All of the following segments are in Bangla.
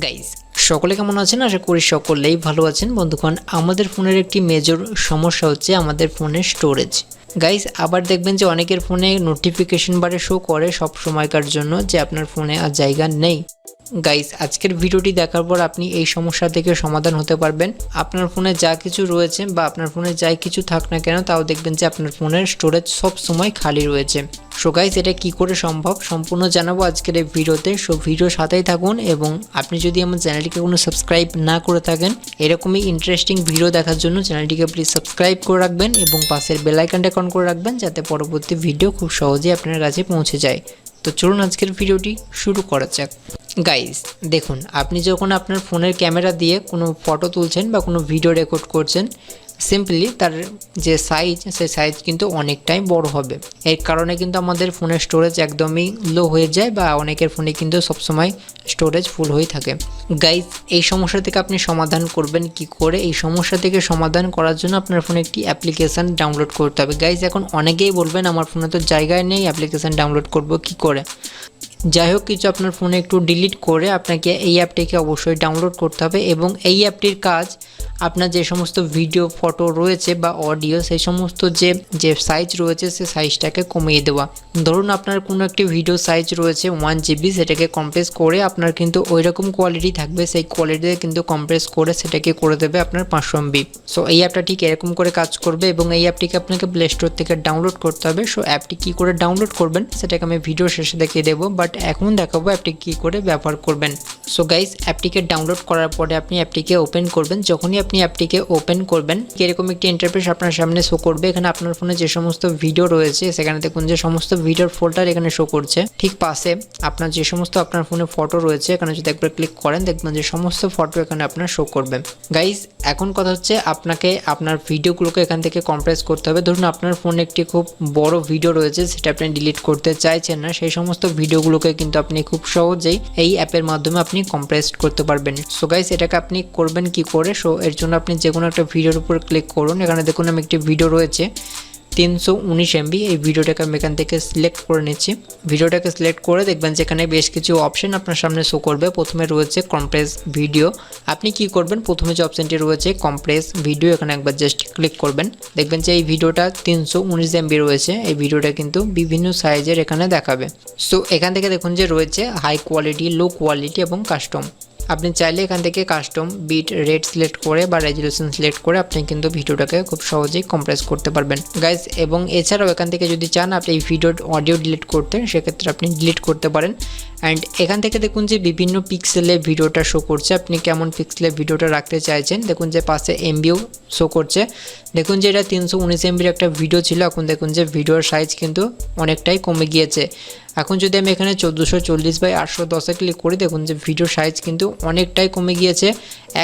গাইজ সকলে কেমন আছেন? আশা করি সকলেই ভালো আছেন। বন্ধুগণ, আমাদের ফোনের একটি মেজর সমস্যা হচ্ছে আমাদের ফোনের স্টোরেজ। গাইজ আবার দেখবেন যে অনেকের ফোনে নোটিফিকেশন বারে শো করে সব সময়কার জন্য যে আপনার ফোনে আর জায়গা নেই। গাইজ আজকের ভিডিওটি দেখার পর আপনি এই সমস্যা থেকে সমাধান হতে পারবেন। আপনার ফোনে যা কিছু রয়েছে বা আপনার ফোনে যাই কিছু থাক না কেন, তাও দেখবেন যে আপনার ফোনের স্টোরেজ সব সময় খালি রয়েছে। সো গাইজ এটা কি করে সম্ভব সম্পূর্ণ জানাবো আজকের এই ভিডিওতে। সো ভিডিও সাথেই থাকুন এবং আপনি যদি আমার চ্যানেলটিকে কোনো সাবস্ক্রাইব না করে থাকেন, এরকমই ইন্টারেস্টিং ভিডিও দেখার জন্য চ্যানেলটিকে প্লিজ সাবস্ক্রাইব করে রাখবেন এবং পাশের বেল আইকনটা অন করে রাখবেন, যাতে পরবর্তী ভিডিও খুব সহজেই আপনার কাছে পৌঁছে যায়। তো চলুন আজকের ভিডিওটি শুরু করা যাক। গাইজ দেখুন, আপনি যখন আপনার ফোনের ক্যামেরা দিয়ে কোনো ফটো তুলছেন বা কোনো ভিডিও রেকর্ড করছেন, সিম্পলি তার যে সাইজ, সেই সাইজ কিন্তু অনেকটাই বড় হবে। এর কারণে কিন্তু আমাদের ফোনের স্টোরেজ একদমই লো হয়ে যায় বা অনেকের ফোনে কিন্তু সবসময় স্টোরেজ ফুল হয়ে থাকে। গাইজ এই সমস্যা থেকে আপনি সমাধান করবেন কি করে? এই সমস্যা থেকে সমাধান করার জন্য আপনার ফোনে একটি অ্যাপ্লিকেশান ডাউনলোড করতে হবে। গাইজ এখন অনেকেই বলবেন আমার ফোনে তো জায়গায় নেই, অ্যাপ্লিকেশান ডাউনলোড করব কি করে? যাই হোক, কিছু আপনার ফোনে একটু ডিলিট করে আপনাকে এই অ্যাপটিকে অবশ্যই ডাউনলোড করতে হবে এবং এই অ্যাপটির কাজ আপনার যে সমস্ত ভিডিও, ফটো রয়েছে বা অডিও, সেই সমস্ত যে সাইজ রয়েছে সেই সাইজটাকে কমিয়ে দেওয়া। ধরুন আপনার কোনো একটি ভিডিও সাইজ রয়েছে 1 GB, সেটাকে কম্প্রেস করে আপনার কিন্তু ওই রকম কোয়ালিটি থাকবে, সেই কোয়ালিটিতে কিন্তু কম্প্রেস করে সেটাকে করে দেবে আপনার 500 MB। সো এই অ্যাপটা ঠিক এরকম করে কাজ করবে এবং এই অ্যাপটিকে আপনাকে প্লে স্টোর থেকে ডাউনলোড করতে হবে। সো অ্যাপটি কী করে ডাউনলোড করবেন সেটাকে আমি ভিডিও শেষে দেখিয়ে দেবো, বাট এখন দেখাবো অ্যাপটি কী করে ব্যবহার করবেন। সো গাইজ অ্যাপটিকে ডাউনলোড করার পরে আপনি অ্যাপটিকে ওপেন করবেন। যখনই আপনি অ্যাপটিকে ওপেন করবেন, এরকম একটি ইন্টারফেস আপনার সামনে শো করবে। এখানে আপনার ফোনে যে সমস্ত ভিডিও রয়েছে সেখানে দেখুন যে সমস্ত ভিডিওর ফোল্ডার এখানে শো করছে। ঠিক পাশে আপনার যে সমস্ত আপনার ফোনে ফটো রয়েছে, এখানে যদি একবার ক্লিক করেন দেখবেন যে সমস্ত ফটো এখানে আপনার শো করবে। গাইজ এখন কথা হচ্ছে আপনাকে আপনার ভিডিওগুলোকে এখান থেকে কম্প্রেস করতে হবে। ধরুন আপনার ফোনে একটি খুব বড় ভিডিও রয়েছে, সেটা আপনি ডিলিট করতে চাইছেন না, সেই সমস্ত ভিডিওগুলোকে কিন্তু আপনি খুব সহজেই এই অ্যাপের মাধ্যমে আপনি কম্প্রেস করতে পারবেন। সো গাইজ এটাকে আপনি করবেন কি করে? সো এর জন্য আপনি যে কোনো একটা ভিডিওর উপর ক্লিক করুন। এখানে দেখুন আমি একটি ভিডিও রয়েছে 319 MB। এই ভিডিওটাকে আমি এখান থেকে সিলেক্ট করে নিচ্ছি। ভিডিওটাকে সিলেক্ট করে দেখবেন যেখানে বেশ কিছু অপশন আপনার সামনে শো করবে। প্রথমে রয়েছে কম্প্রেস ভিডিও। আপনি কি করবেন? প্রথমে যে অপশনটি রয়েছে কম্প্রেস ভিডিও, এখানে একবার জাস্ট ক্লিক করবেন। দেখবেন যে এই ভিডিওটা 319 MB রয়েছে। এই ভিডিওটা কিন্তু বিভিন্ন সাইজের এখানে দেখাবে। সো এখান থেকে দেখুন যে রয়েছে হাই কোয়ালিটি, লো কোয়ালিটি এবং কাস্টম। আপনি চাইলে এখান থেকে কাস্টম বিট রেট সিলেক্ট করে বা রেজুলেশন সিলেক্ট করে আপনি কিন্তু ভিডিওটাকে খুব সহজেই কম্প্রেস করতে পারবেন গাইজ। এবং এছাড়াও এখান থেকে যদি চান আপনি এই ভিডিওর অডিও ডিলিট করতে, সেক্ষেত্রে আপনি ডিলিট করতে পারেন। অ্যান্ড এখান থেকে দেখুন যে বিভিন্ন পিক্সেলে ভিডিওটা শো করছে, আপনি কেমন পিক্সেলে ভিডিওটা রাখতে চাইছেন। দেখুন যে পাশে এমবিও শো করছে। দেখুন যে এটা 319 MBর একটা ভিডিও ছিল, এখন দেখুন যে ভিডিওর সাইজ কিন্তু অনেকটাই কমে গিয়েছে। এখন যদি আমি এখানে 1440x810 ক্লিক করি, দেখুন যে ভিডিও সাইজ কিন্তু অনেকটাই কমে গিয়েছে,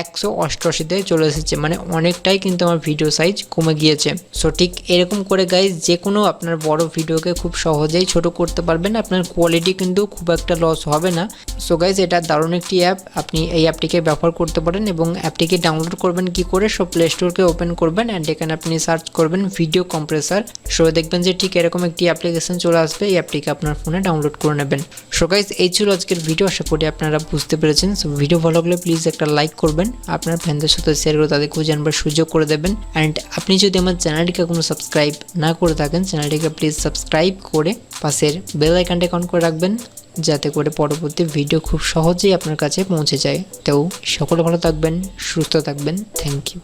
188তে চলে এসেছে, মানে অনেকটাই কিন্তু আমার ভিডিও সাইজ কমে গিয়েছে। সো ঠিক এরকম করে গাইজ যে কোনো আপনার বড় ভিডিওকে খুব সহজেই ছোট করতে পারবেন, আপনার কোয়ালিটি কিন্তু খুব একটা লস হবে না। সো গাইজ এটা দারুণ একটি অ্যাপ, আপনি এই অ্যাপটিকে ব্যবহার করতে পারেন। এবং অ্যাপটিকে ডাউনলোড করবেন কি করে? সো প্লে স্টোরকে ওপেন করবেন অ্যান্ড এখানে আপনি সার্চ করবেন ভিডিও কম্প্রেসার। সো দেখবেন যে ঠিক এরকম একটি অ্যাপ্লিকেশন চলে আসবে, এই অ্যাপটিকে আপনার ফোনে ডাউনলোড করে নেবেন। সো গাইজ এই ছিল আজকের ভিডিও, আশা করি আপনারা বুঝতে পেরেছেন। সো ভিডিও ভালো লাগলে প্লিজ একটা লাইক করবেন, আপনার ফ্রেন্ডদের সাথে শেয়ার করে তাদের খুঁজে আনবার সুযোগ করে দেবেন। অ্যান্ড আপনি যদি আমার চ্যানেলটিকে কোনো সাবস্ক্রাইব না করে থাকেন, চ্যানেলটিকে প্লিজ সাবস্ক্রাইব করে পাশের বেল আইকনটা অন করে রাখবেন, যাতে করে পরবর্তী ভিডিও খুব সহজেই আপনার কাছে পৌঁছে যায়। তো সকলে ভালো থাকবেন, সুস্থ থাকবেন। Thank you.